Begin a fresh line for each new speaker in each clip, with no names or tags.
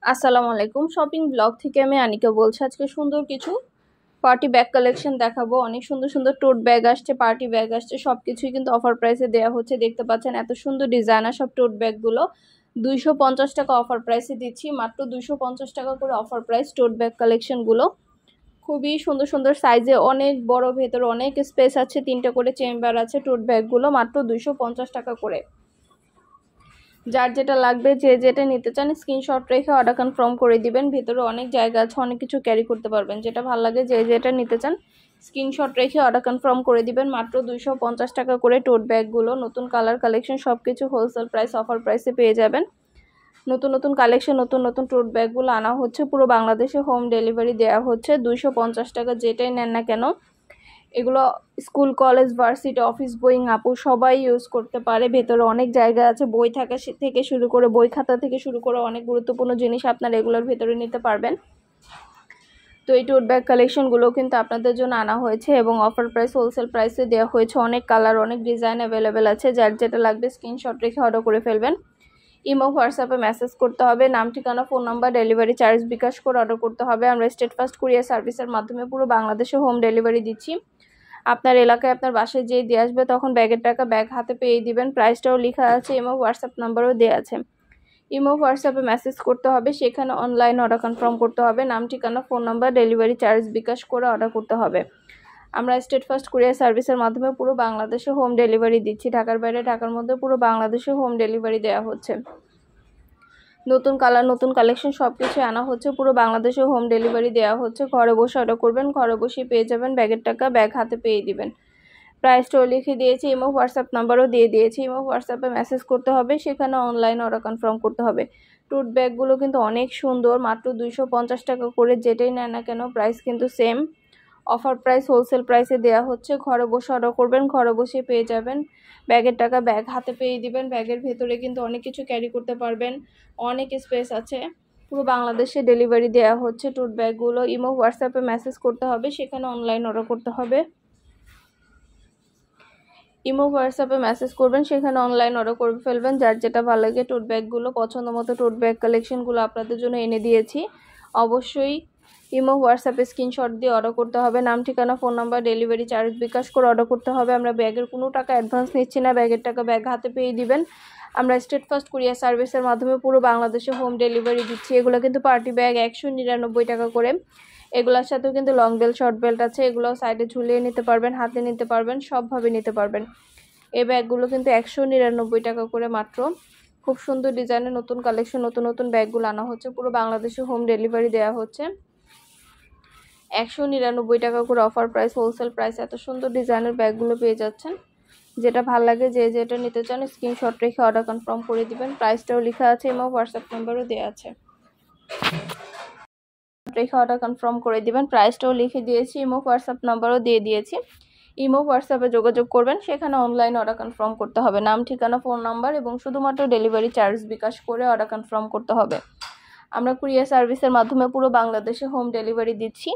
আসসালামু আলাইকুম। Shopping blog থেকে আমি আনিকা বলছি। আজকে সুন্দর কিছু পার্টি ব্যাগ কালেকশন দেখাবো। অনেক সুন্দর সুন্দর টোট ব্যাগ আসছে, পার্টি ব্যাগ আসছে, সবকিছুই কিন্তু অফার প্রাইসে দেওয়া হচ্ছে। দেখতে পাচ্ছেন এত সুন্দর ডিজাইনার সব টোট ব্যাগগুলো 250 টাকা অফার প্রাইসে দিচ্ছি। মাত্র 250 টাকা করে অফার প্রাইস টোট ব্যাগ কালেকশনগুলো। খুবই সুন্দর সুন্দর সাইজে, অনেক বড়, ভেতরে অনেক স্পেস আছে, 3টা করে চেম্বার আছে। টোট ব্যাগগুলো মাত্র 250 টাকা করে। যার যেটা লাগবে, যে যেটা নিতে চান স্ক্রিনশট রেখে অর্ডার কনফার্ম করে দিবেন। ভিতরে অনেক জায়গা আছে, অনেক কিছু ক্যারি করতে পারবেন। যেটা ভালো লাগে, যে যেটা নিতে চান স্ক্রিনশট রেখে অর্ডার কনফার্ম করে দিবেন। মাত্র 250 টাকা করে টোট ব্যাগগুলো। নতুন কালার কালেকশন সবকিছু হোলসেল প্রাইস অফার প্রাইসে পেয়ে যাবেন। নতুন নতুন কালেকশন, নতুন নতুন টোট ব্যাগগুলো আনা হচ্ছে। পুরো বাংলাদেশে হোম ডেলিভারি দেওয়া হচ্ছে। 250 টাকা যেটাই নেন না কেন। এগুলো school, college, varsity, office going আপু সবাই ইউজ করতে পারে। ভেতরে অনেক জায়গা আছে, বই থাকা থেকে শুরু করে, বই খাতা থেকে শুরু করে অনেক গুরুত্বপূর্ণ জিনিস আপনারা এগুলোর ভেতরে নিতে পারবেন। তো এই টোট ব্যাগ কালেকশনগুলো কিন্তু আপনাদের জন্য আনা হয়েছে এবং অফার প্রাইস হোলসেল প্রাইসে দেওয়া হয়েছে। অনেক কালার, অনেক ডিজাইন অ্যাভেলেবেল আছে। যার যেটা লাগবে স্ক্রিনশট রেখে অর্ডার করে ফেলবেন। ইমো, হোয়াটসঅ্যাপে মেসেজ করতে হবে। নাম, ঠিকানা, phone number, delivery charge bKash করে অর্ডার করতে হবে। আমরা স্টেট ফার্স্ট কুরিয়ার সার্ভিসের মাধ্যমে পুরো বাংলাদেশে হোম ডেলিভারি দিচ্ছি। আপনার এলাকায় আপনার বাসায় যেয়ে দিয়ে আসবে, তখন ব্যাগের টাকা ব্যাগ হাতে পেয়ে দিবেন। প্রাইসটাও লেখা আছে, ইমো হোয়াটসঅ্যাপ নাম্বারও দেওয়া আছে। ইমো, হোয়াটসঅ্যাপে মেসেজ করতে হবে, সেখানে অনলাইন অর্ডার কনফার্ম করতে হবে। নাম, ঠিকানা, phone number, delivery charge bKash করে অর্ডার করতে হবে। আমরা স্টেট ফার্স্ট কুরিয়ার সার্ভিসের মাধ্যমে পুরো বাংলাদেশে হোম ডেলিভারি দিচ্ছি। ঢাকার বাইরে, ঢাকার মধ্যে পুরো বাংলাদেশে হোম ডেলিভারি দেওয়া হচ্ছে। নতুন কালার, নতুন কালেকশন সবকিছু আনা হচ্ছে। পুরো বাংলাদেশে হোম ডেলিভারি দেওয়া হচ্ছে। ঘরে বসে অর্ডার করবেন, ঘরে বসে পেয়ে যাবেন। ব্যাগের টাকা ব্যাগ হাতে পেয়ে দিবেন। প্রাইসটাও লিখে দিয়েছি, ইমো হোয়াটসঅ্যাপ নাম্বারও দিয়ে দিয়েছি। ইমো হোয়াটসঅ্যাপে মেসেজ করতে হবে, সেখানে অনলাইন অর্ডার কনফার্ম করতে হবে। টোট ব্যাগগুলো কিন্তু অনেক সুন্দর। মাত্র 250 টাকা করে যেটাই নেন না কেন প্রাইস কিন্তু সেম। অফার প্রাইস হোলসেল প্রাইসে দেওয়া হচ্ছে। ঘরে বসে অর্ডার করবেন, ঘরে বসে পেয়ে যাবেন। ব্যাগের টাকা ব্যাগ হাতে পেয়ে দিবেন। ব্যাগের ভেতরে কিন্তু অনেক কিছু ক্যারি করতে পারবেন, অনেক স্পেস আছে। পুরো বাংলাদেশে ডেলিভারি দেওয়া হচ্ছে টোট ব্যাগগুলো। ইমো, হোয়াটসঅ্যাপে মেসেজ করতে হবে, সেখানে অনলাইন অর্ডার করতে হবে। ইমো, হোয়াটসঅ্যাপে মেসেজ করবেন, সেখানে অনলাইন অর্ডার করে ফেলবেন। যার যেটা ভালো লাগে টোট ব্যাগগুলো, পছন্দ মতো টোট ব্যাগ কালেকশনগুলো আপনাদের জন্য এনে দিয়েছি। অবশ্যই ইমো, হোয়াটসঅ্যাপে স্ক্রিনশট দিয়ে অর্ডার করতে হবে। নাম, ঠিকানা, phone number, delivery charge bKash করে অর্ডার করতে হবে। আমরা ব্যাগের কোনো টাকা অ্যাডভান্স নিচ্ছি না, ব্যাগের টাকা ব্যাগ হাতে পেয়ে দিবেন। আমরা স্টেট ফার্স্ট কুরিয়ার সার্ভিসের মাধ্যমে পুরো বাংলাদেশে হোম ডেলিভারি দিচ্ছি। এগুলো কিন্তু পার্টি ব্যাগ 199 টাকা করে। এগুলোর সাথেও কিন্তু লং বেল্ট, শর্ট বেল্ট আছে। এগুলো সাইডে ঝুলিয়ে নিতে পারবেন, হাতে নিতে পারবেন, সবভাবে নিতে পারবেন। এই ব্যাগগুলো কিন্তু 199 টাকা করে মাত্র। খুব সুন্দর ডিজাইনের নতুন কালেকশন, নতুন নতুন ব্যাগগুলো আনা হচ্ছে। পুরো বাংলাদেশে হোম ডেলিভারি দেওয়া হচ্ছে। 199 টাকা করে অফার প্রাইস, হোলসেল প্রাইস। এত সুন্দর ডিজাইনের ব্যাগগুলো পেয়ে যাচ্ছেন। যেটা ভালো লাগে, যে যেটা নিতে চান স্ক্রিনশট রেখে অর্ডার কনফার্ম করে দিবেন। প্রাইসটাও লেখা আছে, এবং হোয়াটসঅ্যাপ নাম্বারও দেওয়া আছে। রেখে অর্ডার কনফার্ম করে দিবেন। প্রাইসটাও লিখে দিয়েছি, ইমো হোয়াটসঅ্যাপ নাম্বারও দিয়ে দিয়েছি। ইমো, হোয়াটসঅ্যাপে যোগাযোগ করবেন, সেখানে অনলাইন অর্ডার কনফার্ম করতে হবে। নাম, ঠিকানা, ফোন নাম্বার এবং শুধুমাত্র ডেলিভারি চার্জ বিকাশ করে অর্ডার কনফার্ম করতে হবে। আমরা কুরিয়ার সার্ভিসের মাধ্যমে পুরো বাংলাদেশে হোম ডেলিভারি দিচ্ছি।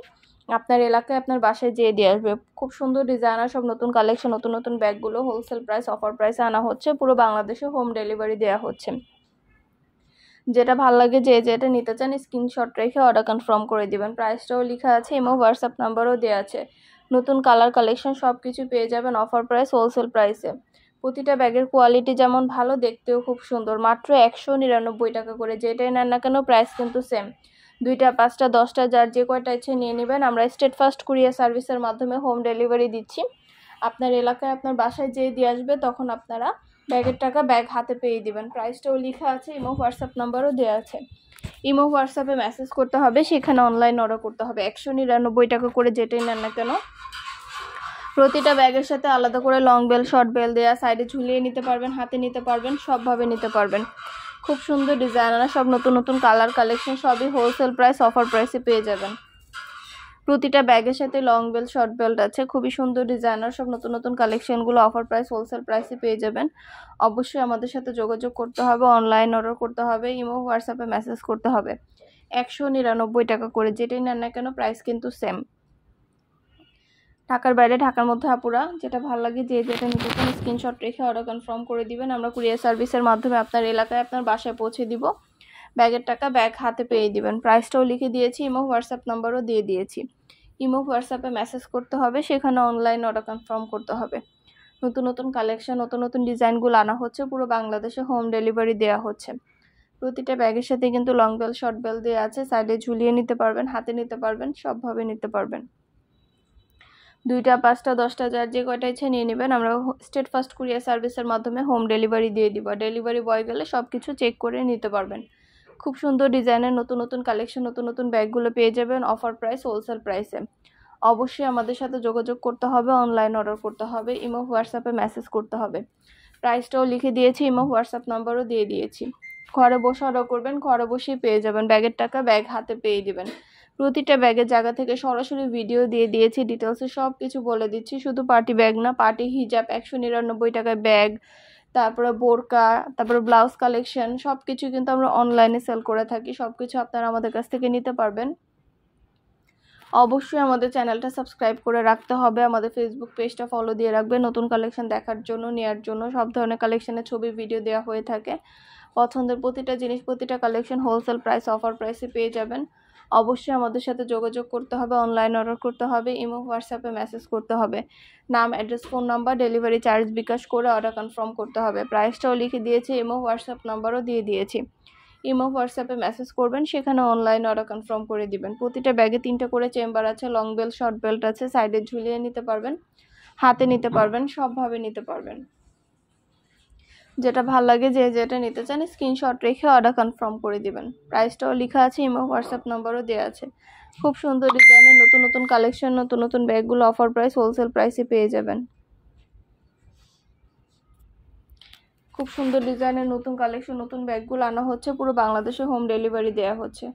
আপনার এলাকায় আপনার বাসায় যেয়ে দিয়ে আসবে। খুব সুন্দর ডিজাইনার সব নতুন কালেকশন, নতুন নতুন ব্যাগগুলো হোলসেল প্রাইস অফার প্রাইসে আনা হচ্ছে। পুরো বাংলাদেশে হোম ডেলিভারি দেওয়া হচ্ছে। যেটা ভালো লাগে, যে যেটা নিতে চান স্ক্রিনশট রেখে অর্ডার কনফার্ম করে দিবেন। প্রাইসটাও লেখা আছে, এবং হোয়াটসঅ্যাপ নাম্বারও দেওয়া আছে। নতুন কালার কালেকশন সব কিছু পেয়ে যাবেন অফার প্রাইস, হোলসেল প্রাইসে। প্রতিটা ব্যাগের কোয়ালিটি যেমন ভালো, দেখতেও খুব সুন্দর। মাত্র 199 টাকা করে যেটাই নেন না কেন প্রাইস কিন্তু সেম। 2টা, 5টা, 10টা, যার যে কয়টা ইচ্ছে নিয়ে নেবেন। আমরা স্টেট ফার্স্ট কুরিয়ার সার্ভিসের মাধ্যমে হোম ডেলিভারি দিচ্ছি। আপনার এলাকায় আপনার বাসায় যেয়ে দিয়ে আসবে, তখন আপনারা ব্যাগের টাকা ব্যাগ হাতে পেয়ে দিবেন। প্রাইসটাও লেখা আছে, ইমো হোয়াটসঅ্যাপ নাম্বারও দেওয়া আছে। ইমো, হোয়াটসঅ্যাপে মেসেজ করতে হবে, সেখানে অনলাইন অর্ডার করতে হবে। 199 টাকা করে যেটাই নেন না কেন। প্রতিটা ব্যাগের সাথে আলাদা করে লং বেল, শর্ট বেল দেওয়া। সাইডে ঝুলিয়ে নিতে পারবেন, হাতে নিতে পারবেন, সবভাবে নিতে পারবেন। খুব সুন্দর ডিজাইনার সব নতুন নতুন কালার কালেকশন সবই হোলসেল প্রাইস অফার প্রাইসে পেয়ে যাবেন। প্রতিটা ব্যাগের সাথে লং বেল্ট, শর্ট বেল্ট আছে। খুবই সুন্দর ডিজাইনার সব নতুন নতুন কালেকশনগুলো অফার প্রাইস, হোলসেল প্রাইসে পেয়ে যাবেন। অবশ্যই আমাদের সাথে যোগাযোগ করতে হবে, অনলাইন অর্ডার করতে হবে, ইমো, হোয়াটসঅ্যাপে মেসেজ করতে হবে। 199 টাকা করে যেটাই নেন না কেন প্রাইস কিন্তু সেম। ঢাকার বাইরে, ঢাকার মধ্যে আপুরা যেটা ভালো লাগে, যে যেটা নিতে চান স্ক্রিনশট রেখে অর্ডার কনফার্ম করে দিবেন। আমরা কুরিয়ার সার্ভিসের মাধ্যমে আপনার এলাকায় আপনার বাসায় পৌঁছে দিব। ব্যাগের টাকা ব্যাগ হাতে পেয়ে দিবেন। প্রাইসটাও লিখে দিয়েছি, ইমো হোয়াটসঅ্যাপ নাম্বারও দিয়ে দিয়েছি। ইমো হোয়াটসঅ্যাপে মেসেজ করতে হবে, সেখানে অনলাইন অর্ডার কনফার্ম করতে হবে। নতুন নতুন কালেকশন, নতুন নতুন ডিজাইনগুলো আনা হচ্ছে, পুরো বাংলাদেশে হোম ডেলিভারি দেওয়া হচ্ছে। প্রতিটা ব্যাগের সাথে কিন্তু লং বেল শর্ট বেল দেওয়া আছে, সাইডে ঝুলিয়ে নিতে পারবেন, হাতে নিতে পারবেন, সবভাবে নিতে পারবেন। 2টা 5টা 10টা যার যে কয়টা ইচ্ছা নিয়ে নেবেন। আমরা স্টেট ফাস্ট কুরিয়ার সার্ভিসের মাধ্যমে হোম ডেলিভারি দিয়ে দিব। ডেলিভারি বয় গেলে সব কিছু চেক করে নিতে পারবেন। খুব সুন্দর ডিজাইনের নতুন নতুন কালেকশন, নতুন নতুন ব্যাগগুলো পেয়ে যাবেন অফার প্রাইস, হোলসেল প্রাইসে। অবশ্যই আমাদের সাথে যোগাযোগ করতে হবে, অনলাইন অর্ডার করতে হবে, ইমো হোয়াটসঅ্যাপে মেসেজ করতে হবে। প্রাইসটাও লিখে দিয়েছি, ইমো হোয়াটসঅ্যাপ নাম্বারও দিয়ে দিয়েছি। ঘরে বসে অর্ডার করবেন, ঘরে বসেই পেয়ে যাবেন। ব্যাগের টাকা ব্যাগ হাতে পেয়ে দিবেন। প্রতিটা ব্যাগের জায়গা থেকে সরাসরি ভিডিও দিয়ে দিয়েছি, ডিটেলসে সব কিছু বলে দিচ্ছি। শুধু পার্টি ব্যাগ না, পার্টি হিজাব 199 টাকায় ব্যাগ, তারপরে বোরকা, তারপরে ব্লাউজ কালেকশন, সব কিছু কিন্তু আমরা অনলাইনে সেল করে থাকি। সব কিছু আপনারা আমাদের কাছ থেকে নিতে পারবেন। অবশ্যই আমাদের চ্যানেলটা সাবস্ক্রাইব করে রাখতে হবে, আমাদের ফেসবুক পেজটা ফলো দিয়ে রাখবেন নতুন কালেকশন দেখার জন্য, নেওয়ার জন্য। সব ধরনের কালেকশনের ছবি ভিডিও দেওয়া হয়ে থাকে। পছন্দের প্রতিটা জিনিস, প্রতিটা কালেকশন হোলসেল প্রাইস, অফার প্রাইসে পেয়ে যাবেন। অবশ্যই আমাদের সাথে যোগাযোগ করতে হবে, অনলাইন অর্ডার করতে হবে, ইমো হোয়াটসঅ্যাপে মেসেজ করতে হবে। নাম, address, phone number, delivery charge bKash করে অর্ডার কনফার্ম করতে হবে। প্রাইসটাও লিখে দিয়েছি, ইমো হোয়াটসঅ্যাপ নাম্বারও দিয়ে দিয়েছি। ইমো হোয়াটসঅ্যাপে মেসেজ করবেন, সেখানে অনলাইন অর্ডার কনফার্ম করে দিবেন। প্রতিটা ব্যাগে 3টা করে চেম্বার আছে, লং বেল্ট শর্ট বেল্ট আছে, সাইডে ঝুলিয়ে নিতে পারবেন, হাতে নিতে পারবেন, সবভাবে নিতে পারবেন। যেটা ভাল লাগে, যে যেটা নিতে চান স্ক্রিনশট রেখে অর্ডার কনফার্ম করে দিবেন। প্রাইসটাও লেখা আছে, ইমো হোয়াটসঅ্যাপ নাম্বারও দেওয়া আছে। খুব সুন্দর ডিজাইনের নতুন নতুন কালেকশন, নতুন নতুন ব্যাগগুলো অফার প্রাইস, হোলসেল প্রাইসে পেয়ে যাবেন। খুব সুন্দর ডিজাইনের নতুন কালেকশন, নতুন ব্যাগগুলো আনা হচ্ছে, পুরো বাংলাদেশে হোম ডেলিভারি দেওয়া হচ্ছে।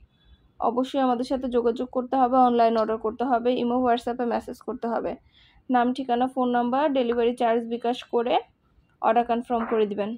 অবশ্যই আমাদের সাথে যোগাযোগ করতে হবে, অনলাইন অর্ডার করতে হবে, ইমো হোয়াটসঅ্যাপে মেসেজ করতে হবে। নাম, ঠিকানা, phone number, delivery charge bKash করে অর্ডার কনফার্ম করে দিবেন।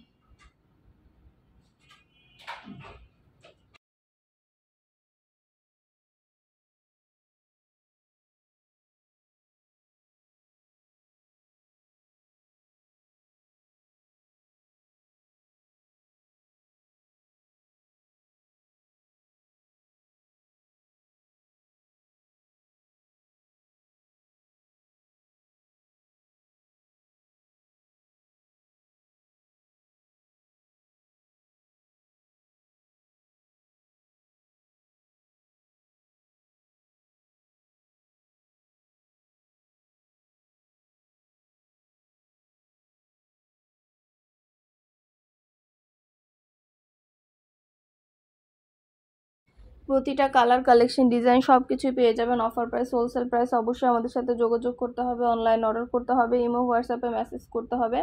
প্রতিটা কালার, কালেকশন, ডিজাইন সব কিছুই পেয়ে যাবেন অফার প্রাইস, হোলসেল প্রাইস। অবশ্যই আমাদের সাথে যোগাযোগ করতে হবে, অনলাইন অর্ডার করতে হবে, ইমো হোয়াটসঅ্যাপে মেসেজ করতে হবে।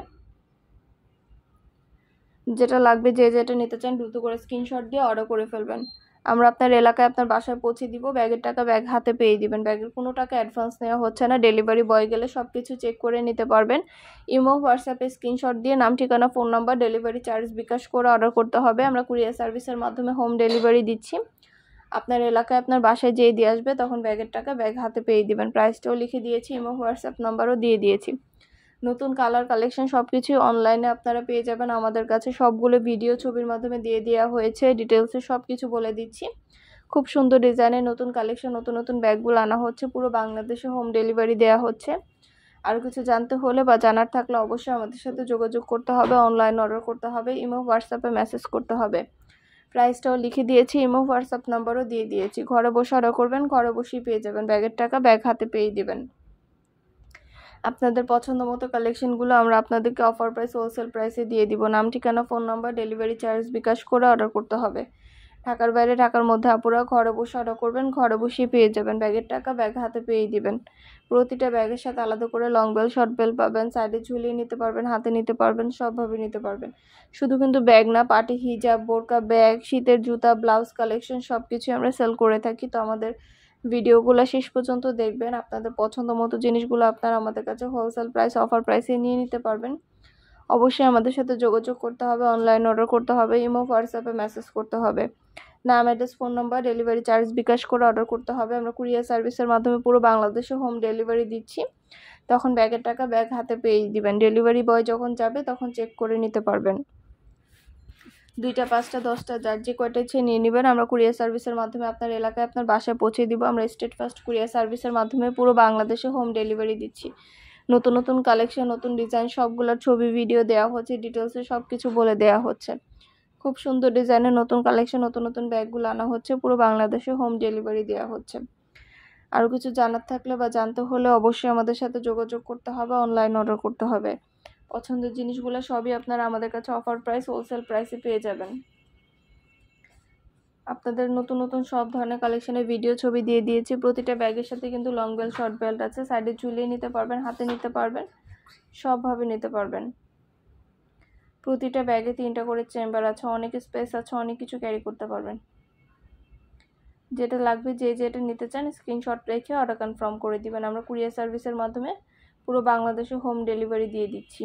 যেটা লাগবে, যে যেটা নিতে চান দ্রুত করে স্ক্রিনশট দিয়ে অর্ডার করে ফেলবেন। আমরা আপনার এলাকায়, আপনার বাসায় পৌঁছে দিব। ব্যাগের টাকা ব্যাগ হাতে পেয়ে দিবেন। ব্যাগের কোনো টাকা অ্যাডভান্স নেওয়া হচ্ছে না, ডেলিভারি বয় গেলে সব কিছু চেক করে নিতে পারবেন। ইমো হোয়াটসঅ্যাপে স্ক্রিনশট দিয়ে নাম, ঠিকানা, phone number, delivery charge bKash করে অর্ডার করতে হবে। আমরা কুরিয়ার সার্ভিসের মাধ্যমে হোম ডেলিভারি দিচ্ছি। আপনার এলাকায়, আপনার বাসায় যেয়ে দিয়ে আসবে, তখন ব্যাগের টাকা ব্যাগ হাতে পেয়ে দিবেন। প্রাইসটাও লিখে দিয়েছি, ইমো হোয়াটসঅ্যাপ নাম্বারও দিয়ে দিয়েছি। নতুন কালার, কালেকশন সব কিছুই অনলাইনে আপনারা পেয়ে যাবেন আমাদের কাছে। সবগুলো ভিডিও ছবির মাধ্যমে দিয়ে দেওয়া হয়েছে, ডিটেলসে সব কিছু বলে দিচ্ছি। খুব সুন্দর ডিজাইনের নতুন কালেকশন, নতুন নতুন ব্যাগগুলো আনা হচ্ছে, পুরো বাংলাদেশে হোম ডেলিভারি দেওয়া হচ্ছে। আর কিছু জানতে হলে বা জানার থাকলে অবশ্যই আমাদের সাথে যোগাযোগ করতে হবে, অনলাইন অর্ডার করতে হবে, ইমো হোয়াটসঅ্যাপে মেসেজ করতে হবে। প্রাইসটাও লিখে দিয়েছি, ইমো হোয়াটসঅ্যাপ নাম্বারও দিয়ে দিয়েছি। ঘরে বসে অর্ডার করবেন, ঘরে বসেই পেয়ে যাবেন। ব্যাগের টাকা ব্যাগ হাতে পেয়ে দিবেন। আপনাদের পছন্দ মতো কালেকশনগুলো আমরা আপনাদেরকে অফার প্রাইস, হোলসেল প্রাইসে দিয়ে দিব। নাম, ঠিকানা, phone number, delivery charge bKash করে অর্ডার করতে হবে। ঢাকার বাইরে, ঢাকার মধ্যে আপুরা ঘরে বসে অর্ডার করবেন, ঘরে বসেই পেয়ে যাবেন। ব্যাগের টাকা ব্যাগ হাতে পেয়ে দিবেন। প্রতিটা ব্যাগের সাথে আলাদা করে লং বেল শর্ট বেল পাবেন, সাইডে ঝুলিয়ে নিতে পারবেন, হাতে নিতে পারবেন, সবভাবে নিতে পারবেন। শুধু কিন্তু ব্যাগ না, পার্টি হিজাব, বোরকা, ব্যাগ, শীতের জুতা, ব্লাউজ কালেকশন সব কিছুই আমরা সেল করে থাকি। তো আমাদের ভিডিওগুলো শেষ পর্যন্ত দেখবেন। আপনাদের পছন্দ মতো জিনিসগুলো আপনারা আমাদের কাছে হোলসেল প্রাইস, অফার প্রাইসে নিয়ে নিতে পারবেন। অবশ্যই আমাদের সাথে যোগাযোগ করতে হবে, অনলাইন অর্ডার করতে হবে, ইমো হোয়াটসঅ্যাপে মেসেজ করতে হবে। নাম, address, phone number, delivery charge bKash করে অর্ডার করতে হবে। আমরা কুরিয়ার সার্ভিসের মাধ্যমে পুরো বাংলাদেশে হোম ডেলিভারি দিচ্ছি। তখন ব্যাগের টাকা ব্যাগ হাতে পেয়ে দিবেন। ডেলিভারি বয় যখন যাবে তখন চেক করে নিতে পারবেন। 2টা 5টা 10টা যার যে কয়টা ইচ্ছে নিয়ে নেবেন। আমরা কুরিয়ার সার্ভিসের মাধ্যমে আপনার এলাকায় আপনার বাসায় পৌঁছে দিব। আমরা স্টেট ফার্স্ট কুরিয়ার সার্ভিসের মাধ্যমে পুরো বাংলাদেশে হোম ডেলিভারি দিচ্ছি। নতুন নতুন কালেকশন, নতুন ডিজাইন সবগুলোর ছবি ভিডিও দেওয়া হচ্ছে, ডিটেলসে সব কিছু বলে দেওয়া হচ্ছে। খুব সুন্দর ডিজাইনের নতুন কালেকশন, নতুন নতুন ব্যাগগুলো আনা হচ্ছে, পুরো বাংলাদেশে হোম ডেলিভারি দেওয়া হচ্ছে। আরও কিছু জানার থাকলে বা জানতে হলে অবশ্যই আমাদের সাথে যোগাযোগ করতে হবে, অনলাইন অর্ডার করতে হবে। পছন্দের জিনিসগুলো সবই আপনারা আমাদের কাছে অফার প্রাইস, হোলসেল প্রাইসে পেয়ে যাবেন। আপনাদের নতুন নতুন সব ধরনের কালেকশনের ভিডিও ছবি দিয়ে দিয়েছি। প্রতিটা ব্যাগের সাথে কিন্তু লং বেল্ট, শর্ট বেল্ট আছে, সাইডে ঝুলিয়ে নিতে পারবেন, হাতে নিতে পারবেন, সবভাবে নিতে পারবেন। প্রতিটা ব্যাগে 3টা করে চেম্বার আছে, অনেক স্পেস আছে, অনেক কিছু ক্যারি করতে পারবেন। যেটা লাগবে, যে যেটা নিতে চান স্ক্রিনশট রেখে অর্ডার কনফার্ম করে দিবেন। আমরা কুরিয়ার সার্ভিসের মাধ্যমে পুরো বাংলাদেশে হোম ডেলিভারি দিয়ে দিচ্ছি।